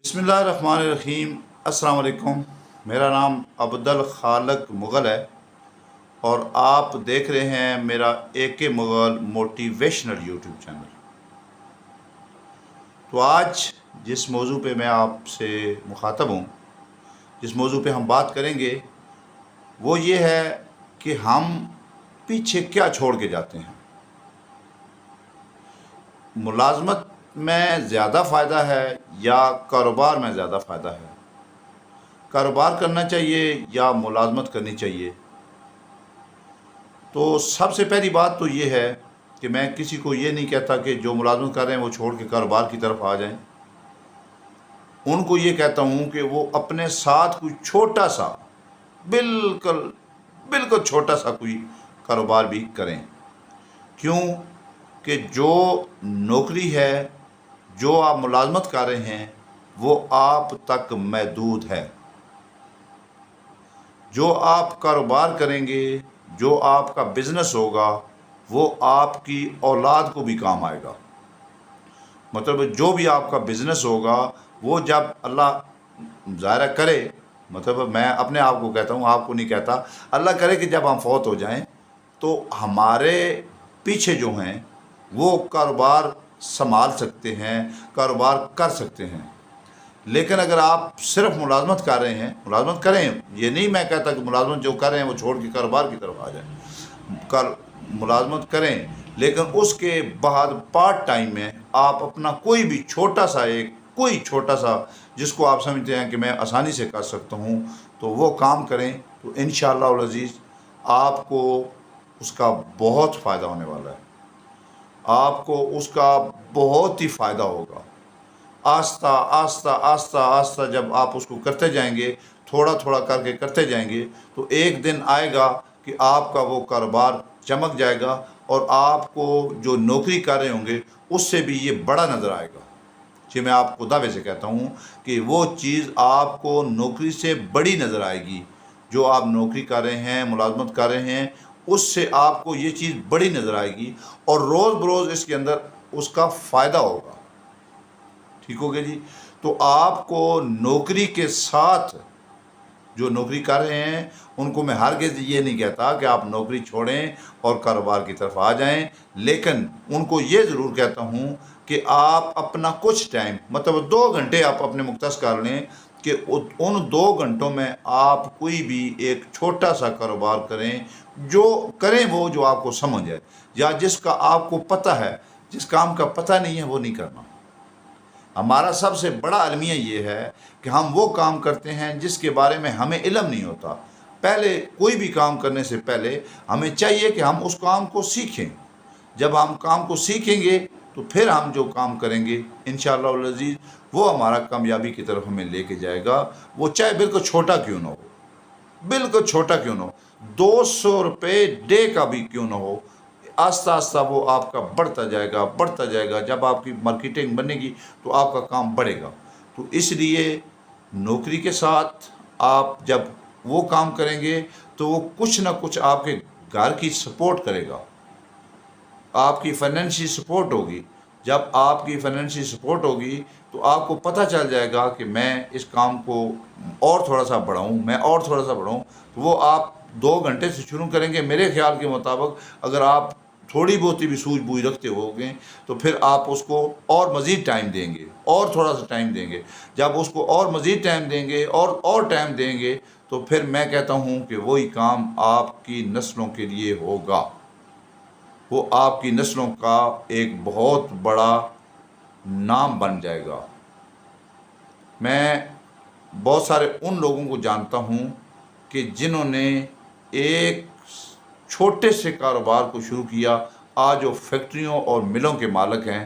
बिस्मिल्लाहिर्रहमानिर्रहीम। अस्सलाम वालेकुम। मेरा नाम अब्दुल खालिक मुग़ल है और आप देख रहे हैं मेरा AK Mughal motivational YouTube channel. तो आज जिस मौजू पे मैं आपसे मुखातब हूँ, जिस मौजू पे हम बात करेंगे वो ये है कि हम पीछे क्या छोड़ के जाते हैं। मुलाजमत में ज़्यादा फ़ायदा है या कारोबार में ज़्यादा फ़ायदा है? कारोबार करना चाहिए या मुलाजमत करनी चाहिए? तो सबसे पहली बात तो ये है कि मैं किसी को ये नहीं कहता कि जो मुलाजमत कर रहे हैं वो छोड़ के कारोबार की तरफ आ जाएं। उनको ये कहता हूँ कि वो अपने साथ कोई छोटा सा बिल्कुल बिल्कुल छोटा सा कोई कारोबार भी करें। क्यों कि जो नौकरी है, जो आप मुलाजमत कर रहे हैं, वो आप तक महदूद है। जो आप कारोबार करेंगे, जो आपका बिज़नेस होगा, वो आपकी औलाद को भी काम आएगा। मतलब जो भी आपका बिज़नेस होगा वो जब अल्लाह ज़ाहिर करे, मतलब मैं अपने आप को कहता हूँ, आपको नहीं कहता, अल्लाह करे कि जब हम फौत हो जाएं तो हमारे पीछे जो हैं वो कारोबार संभाल सकते हैं, कारोबार कर सकते हैं। लेकिन अगर आप सिर्फ मुलाजमत कर रहे हैं, मुलाजमत करें, ये नहीं मैं कहता कि मुलाजमत जो कर रहे हैं वो छोड़ के कारोबार की तरफ आ जाए। मुलाजमत करें, लेकिन उसके बाद पार्ट टाइम में आप अपना कोई भी छोटा सा कोई छोटा सा जिसको आप समझते हैं कि मैं आसानी से कर सकता हूँ, तो वो काम करें। तो इंशाअल्लाह अज़ीज़ आपको उसका बहुत फ़ायदा होने वाला है। आपको उसका बहुत ही फ़ायदा होगा। आस्ता आस्ता आस्ता आस्ता जब आप उसको करते जाएंगे, थोड़ा थोड़ा करके करते जाएंगे, तो एक दिन आएगा कि आपका वो कारोबार चमक जाएगा और आपको जो नौकरी कर रहे होंगे उससे भी ये बड़ा नज़र आएगा। जी, मैं आपको दावे से कहता हूँ कि वो चीज़ आपको नौकरी से बड़ी नज़र आएगी। जो आप नौकरी कर रहे हैं, मुलाजमत कर रहे हैं, उससे आपको ये चीज़ बड़ी नज़र आएगी और रोज़ बरोज़ इसके अंदर उसका फ़ायदा होगा। ठीक हो गया जी। तो आपको नौकरी के साथ, जो नौकरी कर रहे हैं उनको मैं हरगिज़ ये नहीं कहता कि आप नौकरी छोड़ें और कारोबार की तरफ आ जाएं, लेकिन उनको ये ज़रूर कहता हूँ कि आप अपना कुछ टाइम, मतलब 2 घंटे आप अपने मुख्तस कर लें कि उन 2 घंटों में आप कोई भी एक छोटा सा कारोबार करें। जो करें वो जो आपको समझ है, या जिसका आपको पता है। जिस काम का पता नहीं है वो नहीं करना। हमारा सबसे बड़ा अलमिया ये है कि हम वो काम करते हैं जिसके बारे में हमें इल्म नहीं होता। पहले कोई भी काम करने से पहले हमें चाहिए कि हम उस काम को सीखें। जब हम काम को सीखेंगे तो फिर हम जो काम करेंगे इंशाअल्लाह अज़ीज़ वो हमारा कामयाबी की तरफ हमें लेके जाएगा। वो चाहे बिल्कुल छोटा क्यों ना हो, बिल्कुल छोटा क्यों ना हो, 200 रुपये डे का भी क्यों ना हो, आस्ता आस्ता वो आपका बढ़ता जाएगा, बढ़ता जाएगा। जब आपकी मार्केटिंग बनेगी तो आपका काम बढ़ेगा। तो इसलिए नौकरी के साथ आप जब वो काम करेंगे तो वो कुछ ना कुछ आपके घर की सपोर्ट करेगा, आपकी फाइनेंशियल सपोर्ट होगी। जब आपकी फाइनेंशियल सपोर्ट होगी तो आपको पता चल जाएगा कि मैं इस काम को और थोड़ा सा बढ़ाऊँ, मैं और थोड़ा सा बढ़ाऊँ। तो वो आप 2 घंटे से शुरू करेंगे। मेरे ख्याल के मुताबिक अगर आप थोड़ी बहुत ही भी सूझबूझ रखते होंगे तो फिर आप उसको और मज़ीद टाइम देंगे, और थोड़ा सा टाइम देंगे। जब उसको और मज़ीद टाइम देंगे और टाइम देंगे तो फिर मैं कहता हूँ कि वही काम आपकी नस्लों के लिए होगा। वो आपकी नस्लों का एक बहुत बड़ा नाम बन जाएगा। मैं बहुत सारे उन लोगों को जानता हूँ कि जिन्होंने एक छोटे से कारोबार को शुरू किया, आज वो फैक्ट्रियों और मिलों के मालिक हैं।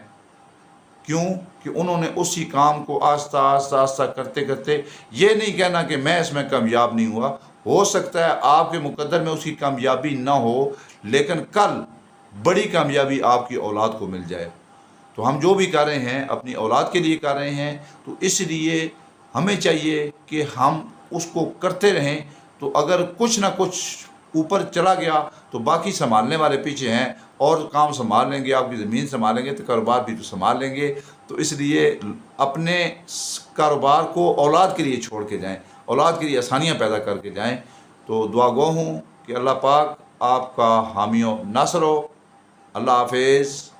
क्यों कि उन्होंने उसी काम को आस्ता आस्ता आस्ता करते करते, ये नहीं कहना कि मैं इसमें कामयाब नहीं हुआ, हो सकता है आपके मुकद्दर में उसकी कामयाबी ना हो, लेकिन कल बड़ी कामयाबी आपकी औलाद को मिल जाए। तो हम जो भी कर रहे हैं अपनी औलाद के लिए कर रहे हैं, तो इसलिए हमें चाहिए कि हम उसको करते रहें। तो अगर कुछ ना कुछ ऊपर चला गया तो बाकी संभालने वाले पीछे हैं, اور کام سنبھال لیں گے، آپ کی زمین سنبھالیں گے تو کاروبار بھی تو سنبھال لیں گے۔ تو اس لیے اپنے کاروبار کو اولاد کے لیے چھوڑ کے جائیں، اولاد کے لیے آسانیاں پیدا کر کے جائیں۔ تو دعا گو ہوں کہ اللہ پاک آپ کا حامی و ناصر ہو۔ اللہ حافظ۔